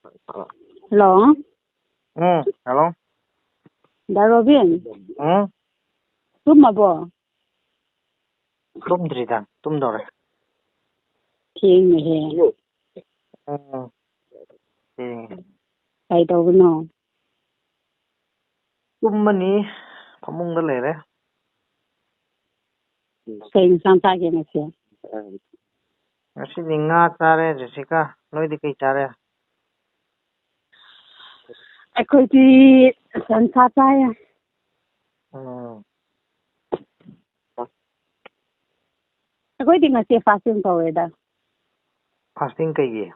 Hello? Hello? Darobin? Tumabo? Tumdrida, tumdore. King here. I don't know. Tummani, Pamunga lere. Saying something again here. Asi dinga tare, Jessica. No di kay tare. I could be Santa Taya. I could think I see fasting for it. Fasting kay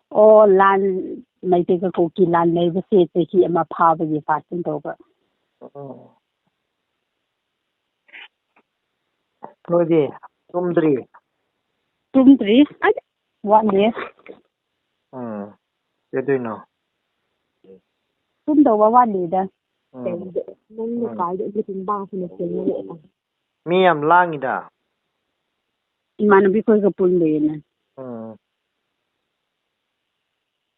Or land may take a cookie land never say that he am a power of fasting over. No di, tumdri. 2, 3, 1 year. You do know. Over 1 year. Me am langida. Man, because of Punde.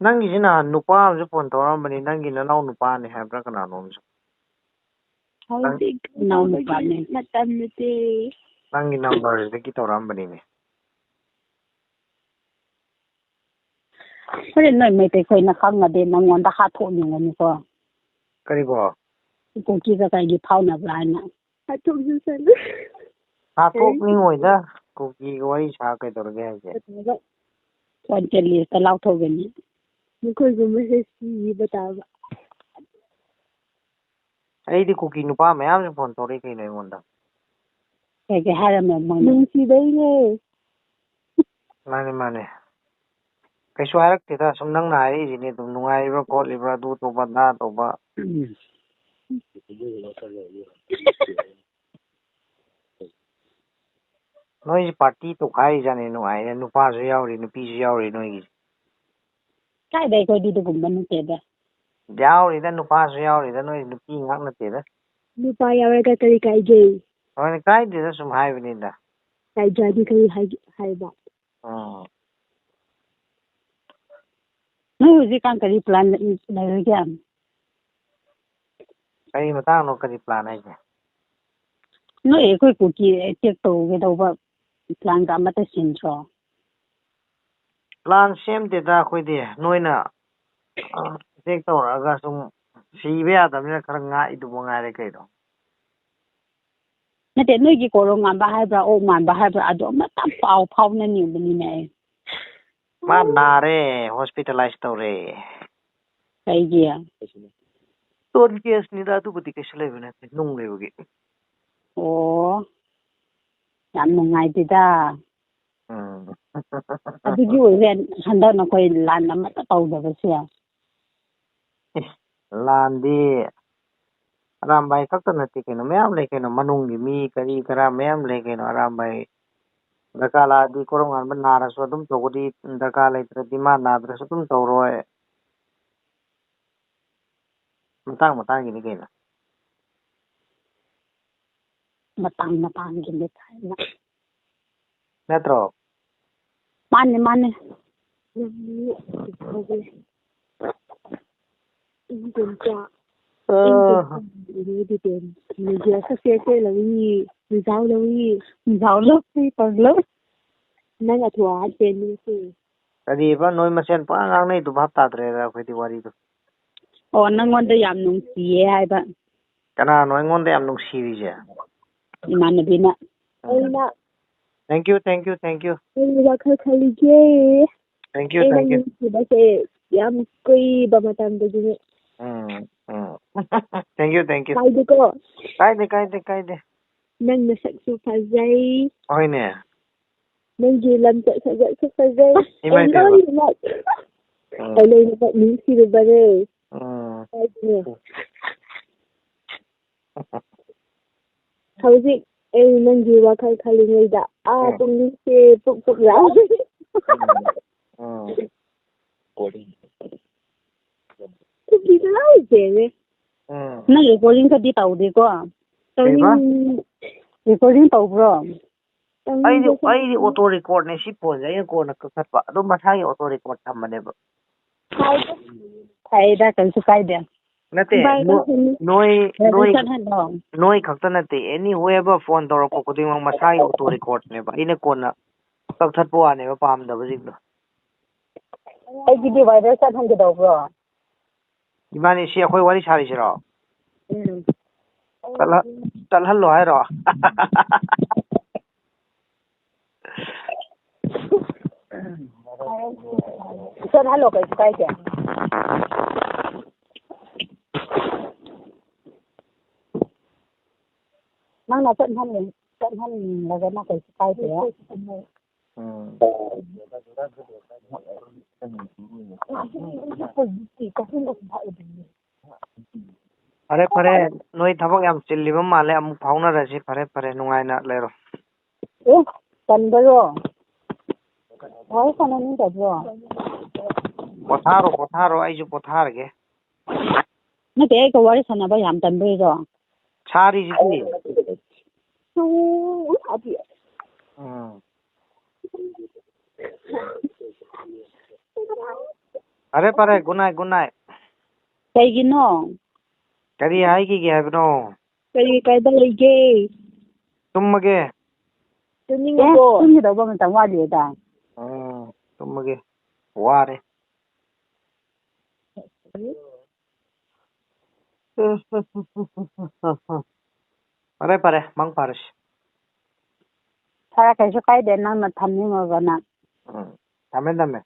Nangina nupa Japon Torambani Nangina no Nupani have Brakanons. How big now the planet? Maternity. Nangi number is the Kitorambani. But no, may take in a hanga then on the hot on you for Karibo. cookies that I give pound of line. I told you, sir. I took me with the cookie, what is Haka Torgas? One jelly is the loud organ. Because the message see, but I the cookie Nupa, may have upon Toriki in a wonder. like a harem of money. Money. Kasuarak kita sumnang na ay ini tum nungai ro ko libra du to banda to ba. Noi party to kai jane no ai nu pa su yauri nu pi su yauri noi. Kai dai ko di dugum ban te da. Yauri da nu pa su yauri da noi nu pi ngak na te da. Nu pa yauri ka tari kai je. Noi kai de da sum hai bini da. Kai jadi kai hai ba. No, ji kan kari plan na rigyan. Kai matang no kari plan ai je. No e ko cookie check to ge do ba plan ka mata sin so. Plan same de da khoi de noi na check to ra ga sum si be ya da ne khar nga i du nga re kai do. Na te noi gi ko ro ngam ba hai bra o man ba hai bra ado ma ta pau na ni bani ne. Ma nare hospitalized to re. Kai gi ya. Ton case ni da tu buti ke shle bene nung le gi. Oh. Yan nungai ti da. Adigi wen handa na koi lan na ma ta tau da ba sia. Lan di Rambai khakta na ti keno mayam le keno manung gi mi kari kara mayam le keno Rambai dakala di korongan benara so dum to di dakala itra di mana dra so dum to roe matang gini kena Matang gi le thai na. metro Mane. kadi ba noi masen pa ngang nei tu bhap ta dre ra khoi ti wari tu Oh, nangonda yam nung siye hai ba. kana noi ngon de am nung si ri je Imanabi na. thank you Thank you. thank you Yam koi ba matam da jine. thank you Kai ko. kai de Nang nasak su fazai. oi ne Nang jilam tak sajak su fazai. Imai te ba. Hello, nak ni si de bare. Hauzik nang jiwa kali ngai da. Tung ni se puk la. Di lai je ne. Na recording ka di tau de ko. Recording tau bro. ꯑꯩꯗꯤ auto ꯔꯦꯀꯣꯔꯗꯅꯦ ꯁꯤ ꯐꯣꯟꯁꯦ ꯑꯩꯅ ꯀꯣꯟꯅ ꯀꯛꯊꯠꯄ ꯑꯗꯨꯝ ꯃꯁꯥꯒꯤ auto record ꯊꯝꯕꯅꯦꯕ ꯐꯩꯗ ꯀꯩꯁꯨ ꯀꯥꯏꯗꯦ ꯅꯠꯇꯦ ꯅꯣꯏ ꯈꯛꯇ ꯅꯠꯇꯦ ꯑꯦꯅꯤ ꯍꯣꯏꯕ ꯐꯣꯟ ꯇꯧꯔꯛꯄ ꯈꯨꯗꯤꯡꯃꯛ ꯃꯁꯥꯒꯤ ꯑꯣꯇꯣ ꯔꯦꯀꯣꯔꯗꯅꯦꯕ ꯑꯩꯅ ꯀꯣꯟꯅ ꯀꯛꯊꯠꯄ ꯋꯥꯅꯦꯕ ꯄꯥꯝꯗꯕꯁꯤꯡꯗꯣ ꯑꯩꯒꯤꯗꯤ ꯚꯥꯏꯔꯦꯜ ꯆꯠꯍꯟꯒꯗꯧꯕ꯭ꯔꯣ ꯏꯕꯥꯅꯤ ꯁꯤ ꯑꯩꯈꯣꯏ ꯋꯥꯔꯤ ꯁꯥꯔꯤꯁꯤꯔꯣ ꯆꯠꯍꯜꯂꯣ ꯍꯥꯏꯔꯣ ꯆꯠꯍꯜꯂꯣ ꯀꯩꯁꯨ ꯀꯥꯏꯗꯦ ꯅꯪꯅ ꯆꯠꯍꯜꯂꯒꯅ ꯀꯩꯁꯨ ꯀꯥꯏꯗꯦ ꯐꯔꯦ ꯐꯔꯦ ꯅꯣꯏ ꯊꯕꯛ ꯌꯥꯝ ꯆꯤꯜꯂꯤꯕ ꯃꯥꯜꯂꯦ ꯑꯃꯨꯛ ꯐꯥꯎꯅꯔꯁꯤ ꯐꯔꯦ ꯐꯔꯦ ꯅꯨꯡꯉꯥꯏꯅ ꯂꯩꯔꯣ ꯇꯟꯕꯔꯣ ꯋꯥꯔꯤ ꯁꯥꯟꯅꯅꯤꯡꯗꯕ꯭ꯔꯣ ꯄꯣꯊꯥꯔꯣ ꯑꯩꯁꯨ ꯄꯣꯊꯥꯔꯒꯦ ꯅꯠꯇꯦ ꯑꯩꯒ ꯋꯥꯔꯤ ꯁꯥꯟꯅꯕ ꯌꯥꯝ ꯇꯟꯕꯩꯔꯣ ꯁꯥꯔꯤꯁꯤꯗꯤ ꯐꯔꯦ ꯒꯨꯗ ꯅꯥꯏꯠ ꯀꯩꯒꯤꯅꯣ ꯀꯔꯤ ꯍꯥꯏꯈꯤꯒꯦ ꯍꯥꯏꯕꯅꯣ ꯀꯥꯏꯗ ꯂꯩꯒꯦ ꯇꯨꯝꯃꯒꯦ ꯇꯨꯝꯅꯤꯡꯉꯕꯣ ꯇꯨꯝꯒꯗꯧꯕ ꯃꯇꯝ ꯋꯥꯠꯂꯤꯗ ꯇꯨꯝꯃꯒꯦ ꯋꯥꯔꯦ ꯐꯔꯦ ꯃꯪ ꯐꯔꯁꯤ ꯐꯔꯦ ꯀꯩꯁꯨ ꯀꯥꯏꯗꯦ ꯅꯪꯅ ꯊꯝꯅꯤꯡꯉꯒꯅ ꯊꯝꯃꯦ